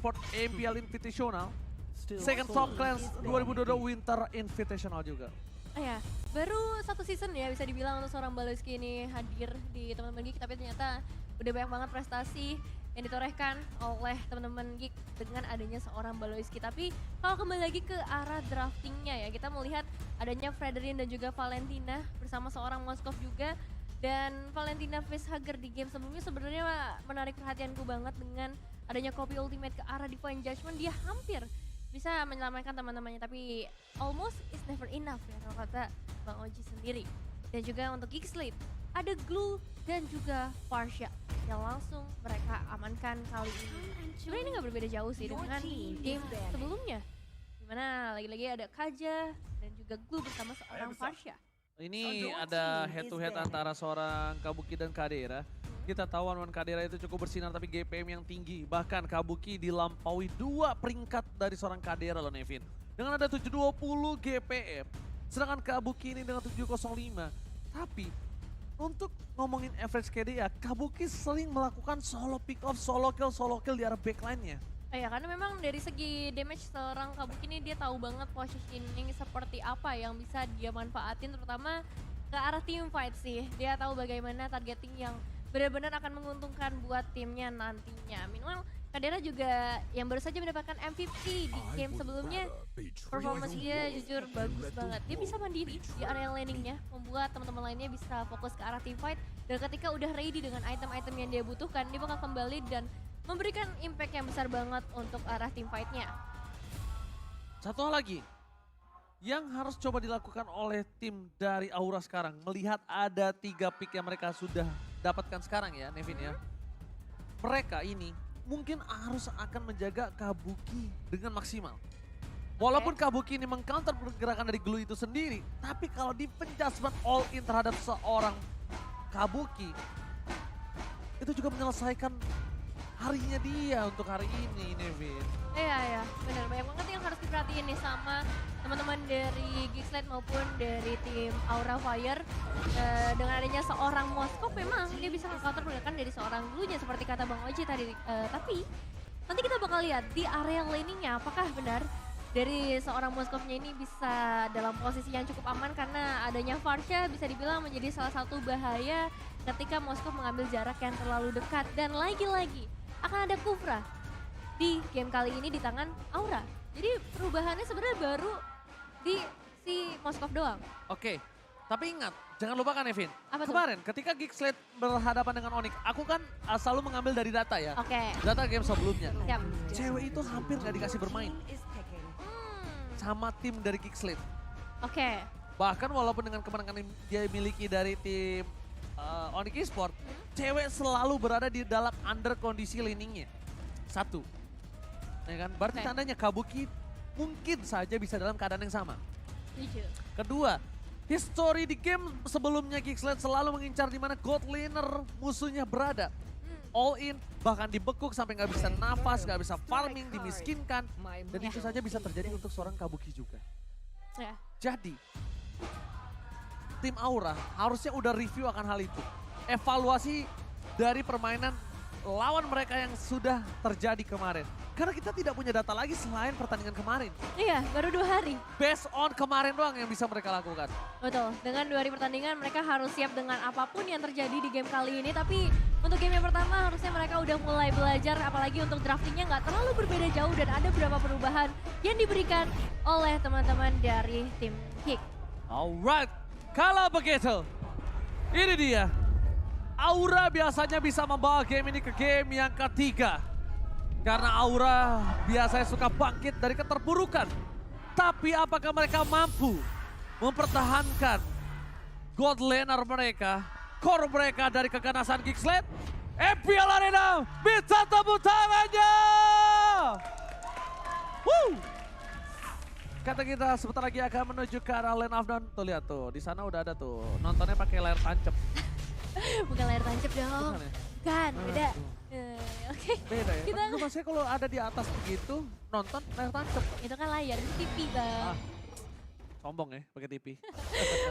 Esports APL Invitational. Second Top Clans 2022 Winter Invitational juga. Ya, baru satu season ya bisa dibilang untuk seorang Baloyski ini hadir di teman-teman Geek, tapi ternyata udah banyak banget prestasi yang ditorehkan oleh teman-teman Geek dengan adanya seorang Baloyski. Tapi kalau kembali lagi ke arah draftingnya ya, kita melihat adanya Frederin dan juga Valentina bersama seorang Moskov juga. Dan Valentina facehugger di game sebelumnya sebenarnya menarik perhatianku banget dengan adanya copy ultimate ke arah Divine Judgment. Dia hampir bisa menyelamatkan teman-temannya, tapi almost is never enough ya kalau kata Bang Oji sendiri. Dan juga untuk Geekslate, ada Glue dan juga Farsha yang langsung mereka amankan kali ini. Sebenarnya ini gak berbeda jauh sih dengan game sebelumnya, dimana lagi-lagi ada Kaja dan juga Glue bersama seorang Farsha. Ini ada head to head antara seorang Kabuki dan Kadera. Kita tahu One Kadera itu cukup bersinar tapi GPM yang tinggi. Bahkan Kabuki dilampaui 2 peringkat dari seorang Kadera loh Nevin. Dengan ada 720 GPM. Sedangkan Kabuki ini dengan 705. Tapi untuk ngomongin average KD ya, Kabuki sering melakukan solo pick off, solo kill di arah backline-nya. Ya karena memang dari segi damage seorang Kabuki ini dia tahu banget positioning seperti apa yang bisa dia manfaatin, terutama ke arah team fight sih. Dia tahu bagaimana targeting yang benar-benar akan menguntungkan buat timnya nantinya. Meanwhile, Kadera juga yang baru saja mendapatkan MVP di game sebelumnya. Performance dia jujur bagus banget. Dia bisa mandiri di area landingnya, membuat teman-teman lainnya bisa fokus ke arah team fight. Dan ketika udah ready dengan item-item yang dia butuhkan, dia bakal kembali dan memberikan impact yang besar banget untuk arah team fight-nya. Satu hal lagi yang harus coba dilakukan oleh tim dari Aura sekarang, melihat ada 3 pick yang mereka sudah dapatkan sekarang ya Nevin ya. Mereka ini mungkin harus akan menjaga Kabuki dengan maksimal. Walaupun Kabuki ini mengcounter pergerakan dari Glue itu sendiri, tapi kalau di adjustment all in terhadap seorang Kabuki, itu juga menyelesaikan harinya dia untuk hari ini Nevin. Iya, benar. Banyak banget yang harus diperhatiin nih sama teman-teman dari Geekslate maupun dari tim Aura Fire. Dengan adanya seorang Moskov memang dia bisa nge-counter pergerakan dari seorang Glue-nya seperti kata Bang Oji tadi. Tapi nanti kita bakal lihat di area laning-nya apakah benar dari seorang Moskovnya ini bisa dalam posisi yang cukup aman, karena adanya Farsha bisa dibilang menjadi salah satu bahaya ketika Moskov mengambil jarak yang terlalu dekat. Dan lagi-lagi akan ada Kufra di game kali ini di tangan Aura. Jadi perubahannya sebenarnya baru di si Moskov doang. Oke, tapi ingat, jangan lupakan Nevin. Apa tuh? Kemarin ketika Geekslate berhadapan dengan Onyx, aku kan selalu mengambil dari data ya. Oke. Data game sebelumnya. Siap. Cewek itu hampir gak dikasih bermain sama tim dari Geekslate. Oke. Bahkan walaupun dengan kemenangan yang dia miliki dari tim Onyx Esports, cewek selalu berada di dalam under kondisi laningnya. 1. Ya kan? Berarti Oke. tandanya Kabuki mungkin saja bisa dalam keadaan yang sama. Setuju. Kedua, history di game sebelumnya Geekslate selalu mengincar di mana god laner musuhnya berada. All in, bahkan dibekuk sampai nggak bisa nafas, nggak bisa farming, dimiskinkan. Dan itu saja bisa terjadi untuk seorang Kabuki juga. Ya. Jadi, tim Aura harusnya udah review akan hal itu. Evaluasi dari permainan lawan mereka yang sudah terjadi kemarin. Karena kita tidak punya data lagi selain pertandingan kemarin. Iya, baru 2 hari. Based on kemarin doang yang bisa mereka lakukan. Betul, dengan 2 hari pertandingan mereka harus siap dengan apapun yang terjadi di game kali ini. Tapi untuk game yang pertama harusnya mereka udah mulai belajar, apalagi untuk draftingnya nggak terlalu berbeda jauh dan ada beberapa perubahan yang diberikan oleh teman-teman dari tim Kick. Alright, kalau begitu, ini dia. Aura biasanya bisa membawa game ini ke game yang ketiga. Karena Aura biasanya suka bangkit dari keterpurukan. Tapi apakah mereka mampu mempertahankan god laner mereka, core mereka dari keganasan Geekslate? APL Arena bisa tepuk tangannya! Woo! Kata kita sebentar lagi akan menuju ke arah lane of down. Tuh lihat tuh, di sana udah ada tuh. Nontonnya pakai layar tancap. Bukan layar tancap dong. Bukan ya? Kan, beda. Oke. Beda ya? Kita Kan maksudnya kalau ada di atas begitu, nonton layar tancap. itu kan layar, itu TV bang. Sombong ya, pakai TV.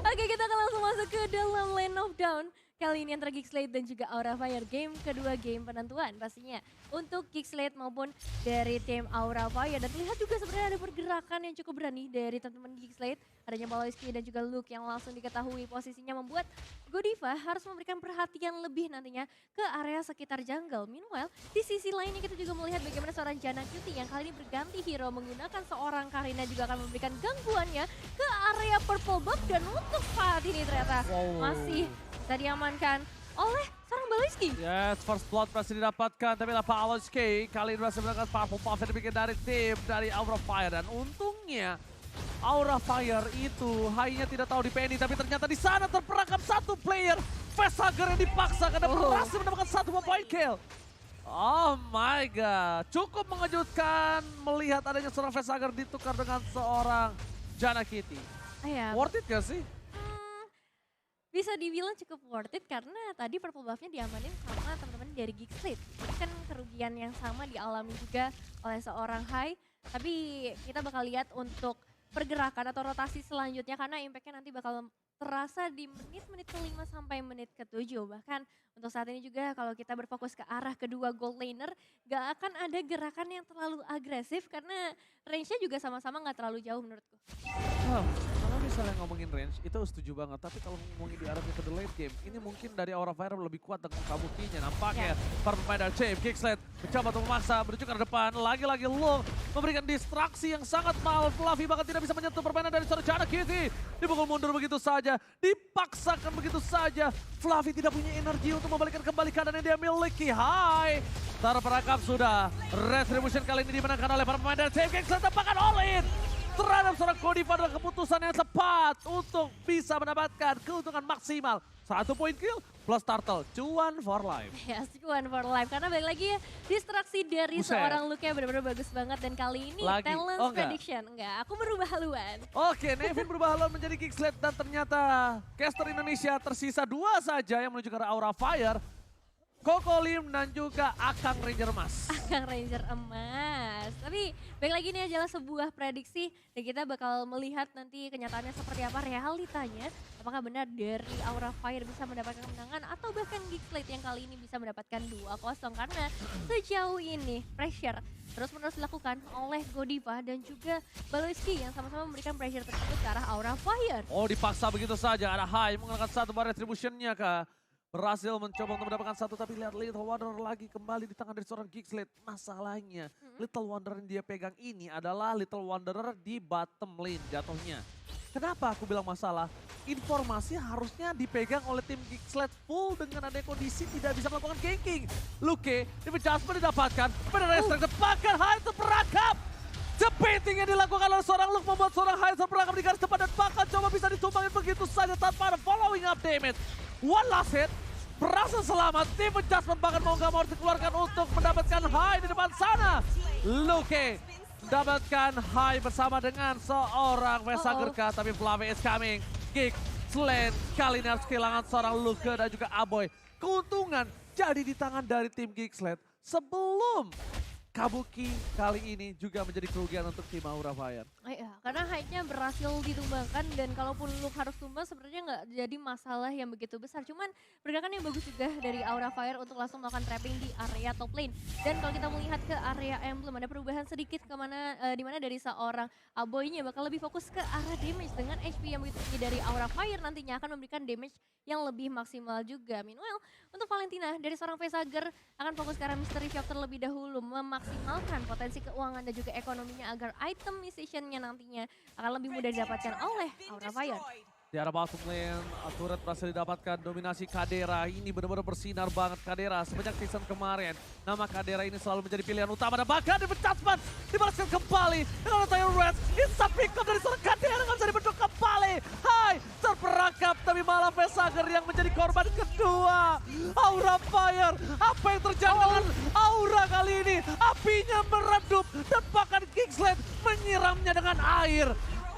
Oke, kita akan langsung masuk ke dalam lane of down. kali ini antara Geekslate dan juga Aura Fire game kedua game penentuan pastinya untuk Geekslate maupun dari tim Aura Fire. Dan terlihat juga sebenarnya ada pergerakan yang cukup berani dari teman-teman Geekslate. Adanya Baloyski dan juga Luke yang langsung diketahui posisinya membuat Godiva harus memberikan perhatian lebih nantinya ke area sekitar jungle. Meanwhile, di sisi lainnya kita juga melihat bagaimana seorang Janna Cutie yang kali ini berganti hero menggunakan seorang Karina juga akan memberikan gangguannya ke area purple buff. Dan untuk saat ini ternyata masih bisa diamankan oleh seorang Baloyski. Yes, first blood berhasil didapatkan, tapi lah Baloyski kali ini berhasil mendapatkan purple buff yang dibikin dari tim dari Aura Fire. Dan untungnya Aura Fire itu hanya tidak tahu di Penny, tapi ternyata di sana terperangkap satu player. Facehugger yang dipaksa karena berhasil mendapatkan satu point kill. Oh my god, cukup mengejutkan melihat adanya seorang Facehugger ditukar dengan seorang Janna Cutie. Worth it gak sih? Bisa dibilang cukup worth it karena tadi purple buff-nya diamanin sama teman-teman dari Geekslate. Ini kan kerugian yang sama dialami juga oleh seorang Hai. Tapi kita bakal lihat untuk pergerakan atau rotasi selanjutnya karena impact-nya nanti bakal terasa di menit-menit ke-5 sampai menit ke-7. Bahkan untuk saat ini juga kalau kita berfokus ke arah kedua gold laner, gak akan ada gerakan yang terlalu agresif karena range-nya juga sama-sama gak terlalu jauh menurutku. Kalau misalnya ngomongin range, itu setuju banget. Tapi kalau ngomongin di arahnya ke the late game, ini mungkin dari Aura Fire lebih kuat dengan kabukinya. Nampaknya para pemain dari tim Geekslate mencoba untuk memaksa menuju ke depan. Lagi-lagi Long memberikan distraksi yang sangat mahal. Fluffy bahkan tidak bisa menyentuh permainan dari seorang Janna Cutie. Dipukul mundur begitu saja, dipaksakan begitu saja. Fluffy tidak punya energi untuk membalikkan kembali keadaan yang dia miliki. Hai, terperangkap sudah. Retribution kali ini dimenangkan oleh para pemain dari tim Geekslate. Tepakan all in terhadap seorang Godiva adalah keputusan yang tepat untuk bisa mendapatkan keuntungan maksimal. 1 point kill plus turtle, cuan for life. Yes, cuan for life. Karena balik lagi ya, distraksi dari seorang Luke yang benar-benar bagus banget. Dan kali ini talent prediction. Enggak, aku berubah haluan. Oke, Nevin berubah haluan menjadi Geekslate. Dan ternyata caster Indonesia tersisa 2 saja yang menuju ke arah Aura Fire. Koko Lim dan juga Akang Ranger Emas. Akang Ranger Emas. Tapi baik lagi ini adalah sebuah prediksi dan kita bakal melihat nanti kenyataannya seperti apa realitanya. Apakah benar dari Aura Fire bisa mendapatkan kemenangan atau bahkan Geekslate yang kali ini bisa mendapatkan 2-0. Karena sejauh ini pressure terus-menerus dilakukan oleh Godiva dan juga Baloyski yang sama-sama memberikan pressure tersebut ke arah Aura Fire. Oh, dipaksa begitu saja. Ada Hai mengenakan satu bar retribution-nya kah? Berhasil mencoba untuk mendapatkan satu, tapi lihat Little Wonder lagi kembali di tangan dari seorang Geekslate. Masalahnya, Little Wonder yang dia pegang ini adalah Little Wanderer di bottom lane jatuhnya. Kenapa aku bilang masalah? Informasi harusnya dipegang oleh tim Geekslate full dengan adanya kondisi tidak bisa melakukan ganking. Luke, di adjustment didapatkan, benar extract bahkan Hai terperangkap. Jepiting yang dilakukan oleh seorang Luke membuat seorang Hai terperangkap di garis depan dan bahkan coba bisa ditumbangin begitu saja tanpa ada following up damage. One last hit, berhasil selamat, tim adjustment bahkan mau gak mau dikeluarkan untuk mendapatkan Hai di depan sana. Luke mendapatkan Hai bersama dengan seorang Facehugger tapi Fluffy is coming. Geekslate kali ini harus kehilangan seorang Luke dan juga Aboy. Keuntungan jadi di tangan dari tim Geekslate sebelum Kabuki kali ini juga menjadi kerugian untuk tim Aura Fire. Iya, karena hype-nya berhasil ditumbangkan dan kalaupun Luke harus tumbang sebenarnya nggak jadi masalah yang begitu besar. Cuman pergerakan yang bagus juga dari Aura Fire untuk langsung melakukan trapping di area top lane. Dan kalau kita melihat ke area emblem ada perubahan sedikit di mana dari seorang Aboy-nya bakal lebih fokus ke arah damage dengan HP yang begitu tinggi dari Aura Fire nantinya akan memberikan damage yang lebih maksimal juga. Meanwhile, untuk Valentina dari seorang Facehugger akan fokus ke arah Mystery Shop terlebih dahulu, memaksimalkan potensi keuangan dan juga ekonominya agar item musician-nya nantinya akan lebih mudah didapatkan oleh Aura Fire. Di arah bottom lane, turret berhasil didapatkan dominasi Kadera. Ini benar-benar bersinar banget Kadera semenjak season kemarin. Nama Kadera ini selalu menjadi pilihan utama dan bahkan dipencatman, dibalaskan kembali dengan Tyre Red. Instant pick up dari seorang Kadera nggak bisa dibentuk kembali. Hai, terperangkap tapi malah Facehugger yang menjadi korban kedua. Aura Fire, apa yang terjadi dengan Aura kali ini? Apinya meredup dan bahkan Geekslate menyiramnya dengan air.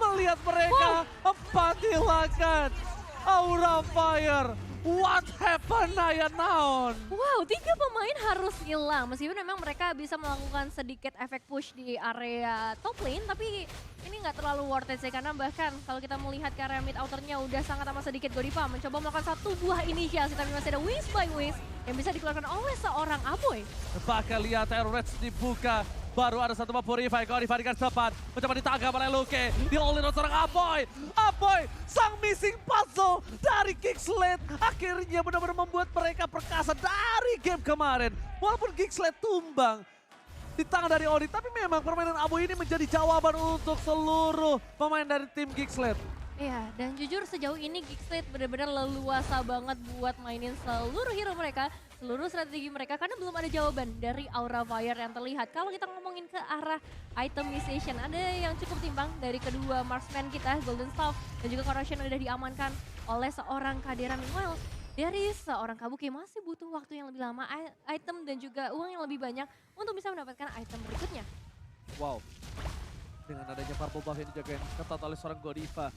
Melihat mereka empat hilangkan. Aura Fire What happened Naya Naon? Wow, 3 pemain harus hilang. Meskipun memang mereka bisa melakukan sedikit efek push di area top lane, tapi ini nggak terlalu worth it sih. Karena bahkan kalau kita melihat ke area mid outernya udah sangat amat sedikit Godiva mencoba melakukan satu buah inisiasi, tapi masih ada Wings by Wings yang bisa dikeluarkan oleh seorang Aboy. Bahkan lihat Reds dibuka. Baru ada satu Purify, Godiva di garis depan. Mencoba ditangkap oleh Luke. Di-all-in oleh seorang Aboy. Aboy, sang missing puzzle dari Geekslate. Akhirnya benar-benar membuat mereka perkasa dari game kemarin. Walaupun Geekslate tumbang di tangan dari Odi. Tapi memang permainan Aboy ini menjadi jawaban untuk seluruh pemain dari tim Geekslate. Iya, dan jujur sejauh ini Geekslate benar-benar leluasa banget buat mainin seluruh hero mereka, seluruh strategi mereka, karena belum ada jawaban dari Aura Fire yang terlihat. Kalau kita ngomongin ke arah itemization, ada yang cukup timbang dari kedua marksman kita, Golden Staff, dan juga Corrosion udah diamankan oleh seorang Kadera. Meanwhile, dari seorang Kabuki masih butuh waktu yang lebih lama, item dan juga uang yang lebih banyak untuk bisa mendapatkan item berikutnya. Wow, dengan adanya purple buff yang dijagain ketat oleh seorang Godiva.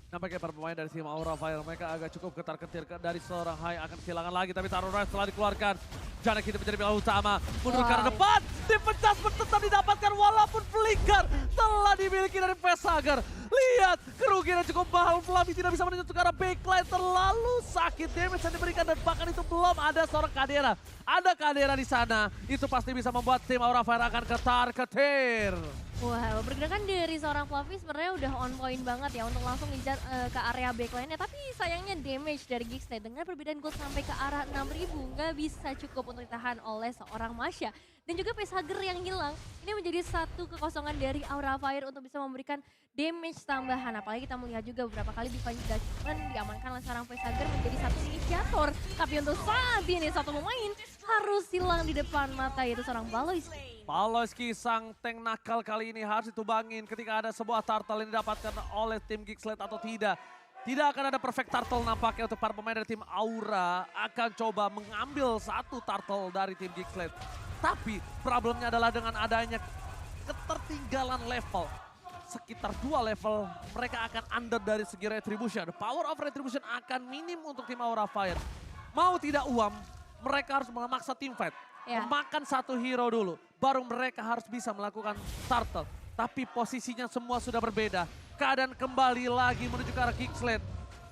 Nampaknya para pemain dari tim Aura Fire mereka agak cukup ketar-ketir dari seorang Hai akan kehilangan lagi, tapi Taruh Rise telah dikeluarkan. Jana kita menjadi pilihan utama, mundur ke arah depan, dipecah tetap didapatkan walaupun flicker telah dimiliki dari Vesager. Lihat, kerugian yang cukup mahal, Flavi tidak bisa menuju ke arah backline, terlalu sakit damage yang diberikan dan bahkan itu belum ada seorang Kadera. Ada Kadera di sana, itu pasti bisa membuat tim Aura Fire akan ketar-ketir. Wow, pergerakan dari seorang Fluffy sebenarnya udah on point banget ya untuk langsung ngejar ke area backline-nya. Tapi sayangnya damage dari Geekslate dengan perbedaan gold sampai ke arah 6.000 nggak bisa cukup untuk ditahan oleh seorang Masya. Dan juga Facehugger yang hilang, ini menjadi satu kekosongan dari Aura Fire untuk bisa memberikan damage tambahan. Apalagi kita melihat juga beberapa kali Divine Judgment diamankan oleh seorang Facehugger menjadi satu inisiator. Tapi untuk saat ini satu pemain harus hilang di depan mata, yaitu seorang Baloyski. Baloyski sang tank nakal kali ini harus ditubangin ketika ada sebuah turtle yang didapatkan oleh tim Geekslate atau tidak. Tidak akan ada perfect turtle nampaknya untuk para pemain dari tim Aura akan coba mengambil satu turtle dari tim Geekslate. Tapi problemnya adalah dengan adanya ketertinggalan level. Sekitar 2 level mereka akan under dari segi retribution. The power of retribution akan minim untuk tim Aura Fire. Mau tidak uam, mereka harus memaksa team fight. Memakan satu hero dulu, baru mereka harus bisa melakukan turtle. Tapi posisinya semua sudah berbeda. Keadaan kembali lagi menuju ke arah Geekslate.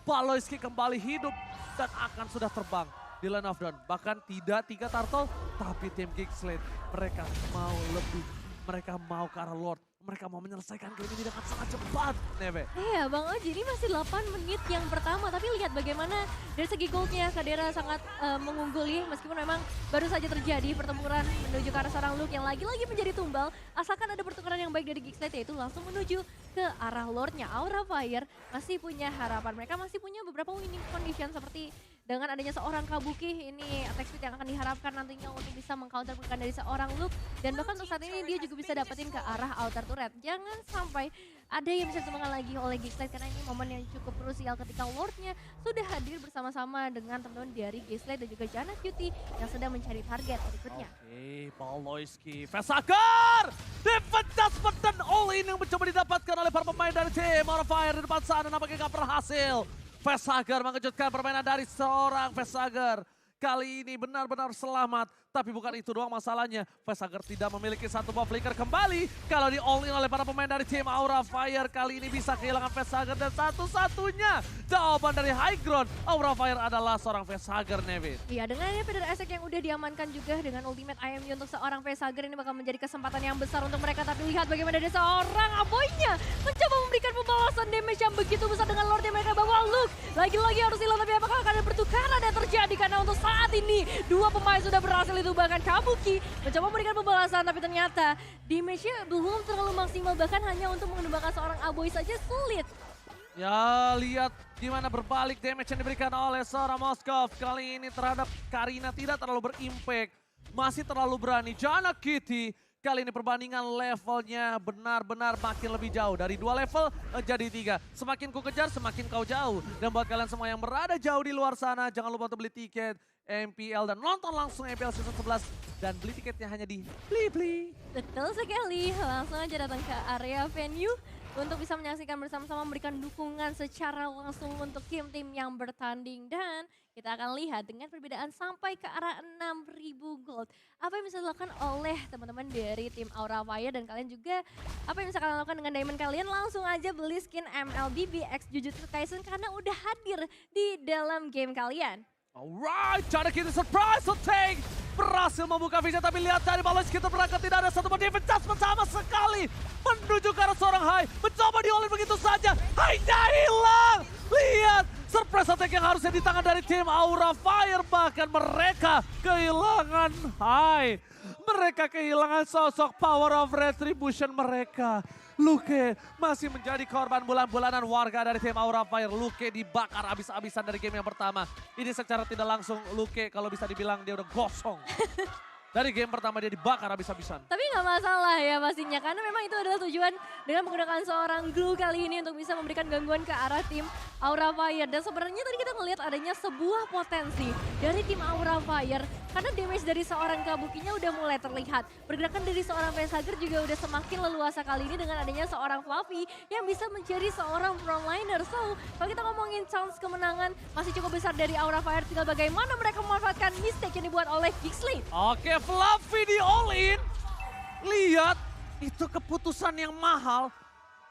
Baloyski kembali hidup dan akan sudah terbang di Land of Dawn. Bahkan tidak 3 turtle, tapi tim Geekslate mereka mau lebih. Mereka mau ke arah Lord. Mereka mau menyelesaikan game ini dengan sangat cepat, Neve. Iya, Bang Oji, ini masih 8 menit yang pertama. Tapi lihat bagaimana dari segi goldnya Kadera sangat mengungguli. Meskipun memang baru saja terjadi pertempuran menuju ke arah seorang Luke yang lagi-lagi menjadi tumbal. Asalkan ada pertukaran yang baik dari Geekslate, yaitu langsung menuju ke arah Lordnya. Aura Fire masih punya harapan. Mereka masih punya beberapa winning condition seperti dengan adanya seorang Kabuki, ini attack speed yang akan diharapkan nantinya untuk bisa mengcounter pergerakan dari seorang Luke. Dan bahkan untuk saat ini dia juga bisa dapetin ke arah outer turret. Jangan sampai ada yang bisa ditemukan lagi oleh Geekslate karena ini momen yang cukup krusial ketika Lordnya sudah hadir bersama-sama dengan teman-teman dari Geekslate dan juga Jana Cutie yang sedang mencari target berikutnya. Oke, Baloyski, Vesager! Dipecah dan all-in yang mencoba didapatkan oleh para pemain dari tim Aura Fire di depan sana nampaknya gak berhasil. Vesager mengejutkan permainan dari seorang Vesager. Kali ini benar-benar selamat. Tapi bukan itu doang masalahnya. Vesager tidak memiliki satu buff flicker kembali. Kalau di all in oleh para pemain dari tim Aura Fire. Kali ini bisa kehilangan Vesager. Dan satu-satunya jawaban dari high ground Aura Fire adalah seorang Vesager, Nevin. Iya, dengan Peter Esek yang udah diamankan juga dengan ultimate IMU untuk seorang Vesager, ini bakal menjadi kesempatan yang besar untuk mereka. Tapi lihat bagaimana ada seorang Aboynya mencoba memberikan pembalasan damage yang begitu besar dengan Lord yang mereka bawa. Luke lagi-lagi harus hilang, tapi apakah akan ada pertukaran yang terjadi? Karena untuk saat ini dua pemain sudah berhasil, itu bahkan Kabuki mencoba memberikan pembalasan, tapi ternyata damage-nya belum terlalu maksimal, bahkan hanya untuk menembakkan seorang Aboy saja sulit. Ya, lihat gimana berbalik damage yang diberikan oleh seorang Moskov. Kali ini terhadap Karina tidak terlalu berimpact. Masih terlalu berani. Jana Kitty kali ini perbandingan levelnya benar-benar makin lebih jauh. Dari 2 level jadi 3. Semakin ku kejar, semakin kau jauh. Dan buat kalian semua yang berada jauh di luar sana, jangan lupa untuk beli tiket MPL dan nonton langsung MPL Season 11. Dan beli tiketnya hanya di Blibli. Betul sekali, langsung aja datang ke area venue untuk bisa menyaksikan bersama-sama memberikan dukungan secara langsung untuk tim-tim yang bertanding. Dan kita akan lihat dengan perbedaan sampai ke arah 6.000 gold. Apa yang bisa dilakukan oleh teman-teman dari tim Aura Fire dan kalian juga apa yang bisa kalian lakukan dengan diamond kalian, langsung aja beli skin MLBB X Jujutsu Kaisen karena udah hadir di dalam game kalian. Alright, cara kita surprise attack. Berhasil membuka vision tapi lihat dari balance kita berangkat tidak ada satu defense adjustment sama sekali. Menuju ke arah seorang Hai, mencoba diolin begitu saja. Hai-nya hilang. Lihat, surprise attack yang harusnya di tangan dari tim Aura Fire. Bahkan mereka kehilangan Hai. Mereka kehilangan sosok power of retribution mereka. Luke masih menjadi korban bulan-bulanan warga dari tim Aura Fire. Luke dibakar habis-habisan dari game yang pertama. Ini secara tidak langsung Luke kalau bisa dibilang dia udah gosong. Dari game pertama dia dibakar habis-habisan. Tapi nggak masalah ya pastinya, karena memang itu adalah tujuan dengan menggunakan seorang glue kali ini untuk bisa memberikan gangguan ke arah tim Aura Fire. Dan sebenarnya tadi kita melihat adanya sebuah potensi dari tim Aura Fire. Karena damage dari seorang Kabukinya udah mulai terlihat. Pergerakan dari seorang Facehugger juga udah semakin leluasa kali ini dengan adanya seorang Fluffy yang bisa menjadi seorang frontliner. So, kalau kita ngomongin chance kemenangan masih cukup besar dari Aura Fire. Tinggal bagaimana mereka memanfaatkan mistake yang dibuat oleh Geekslate. Oke, Fluffy di all-in. Lihat, itu keputusan yang mahal.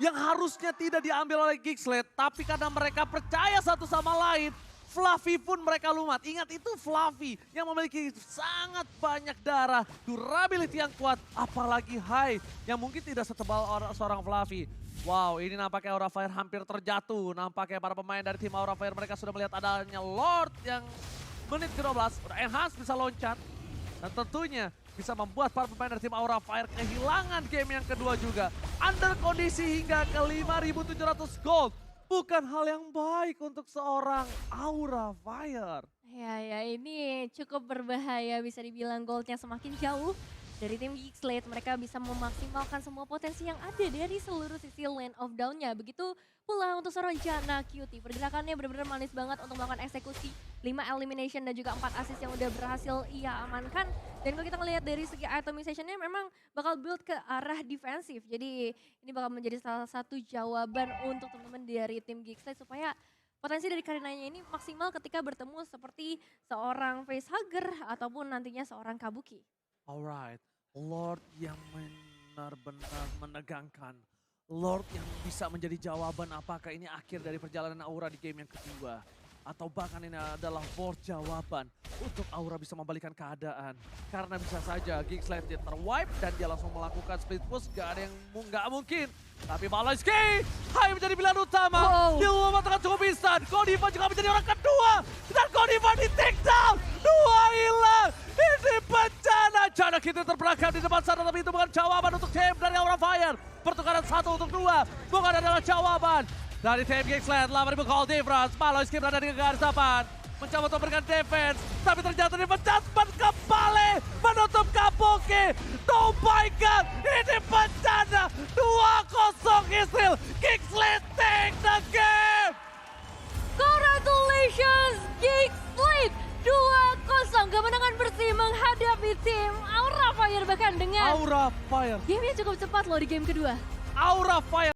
Yang harusnya tidak diambil oleh Geekslate. Tapi karena mereka percaya satu sama lain, Fluffy pun mereka lumat. Ingat itu Fluffy yang memiliki sangat banyak darah, durability yang kuat, apalagi Hai yang mungkin tidak setebal seorang Fluffy. Wow, ini nampaknya Aura Fire hampir terjatuh. Nampaknya para pemain dari tim Aura Fire mereka sudah melihat adanya Lord yang menit ke-12 udah enhance bisa loncat. Dan tentunya bisa membuat para pemain dari tim Aura Fire kehilangan game yang kedua juga. Under kondisi hingga ke 5.700 gold. Bukan hal yang baik untuk seorang Aura Fire. Ya ini cukup berbahaya, bisa dibilang goldnya semakin jauh dari tim Geekslate. Mereka bisa memaksimalkan semua potensi yang ada dari seluruh sisi Land of Down-nya. Begitu pula untuk seorang Janna Cutie. Pergerakannya benar-benar manis banget untuk melakukan eksekusi 5 elimination dan juga 4 assist yang udah berhasil ia amankan. Dan kalau kita ngelihat dari segi itemization-nya memang bakal build ke arah defensif. Jadi ini bakal menjadi salah satu jawaban untuk teman-teman dari tim Geekslate supaya potensi dari Karinanya ini maksimal ketika bertemu seperti seorang Facehugger ataupun nantinya seorang Kabuki. Alright, Lord yang benar-benar menegangkan. Lord yang bisa menjadi jawaban apakah ini akhir dari perjalanan Aura di game yang kedua. Atau bahkan ini adalah board jawaban untuk Aura bisa membalikkan keadaan. Karena bisa saja Geekslate dia terwipe dan dia langsung melakukan split push. Gak ada yang nggak mungkin. Tapi Maloyski Hai menjadi pilihan utama. Dia mematahkan cukup instan. Godiva juga menjadi orang kedua. Dan Godiva di take down. Dua hilang. Ini bencana. Janna kita terperangkap di depan sana. Tapi itu bukan jawaban untuk tim dari Aura Fire. Pertukaran 1 untuk 2. Bukan adalah jawaban. Dari tim Geekslate, 8.000 gold difference. Maloyski berada di garis depan. Mencoba untuk memberikan defense. Tapi ternyata defense adjustment kembali. Menutup Kabuki. Oh my god. Ini bencana. 2-0 Israel. Geekslate take the game. Congratulations Geekslate. 2-0 kemenangan bersih menghadapi tim Aura Fire bahkan dengan Aura Fire. game yang cukup cepat loh di game kedua. Aura Fire.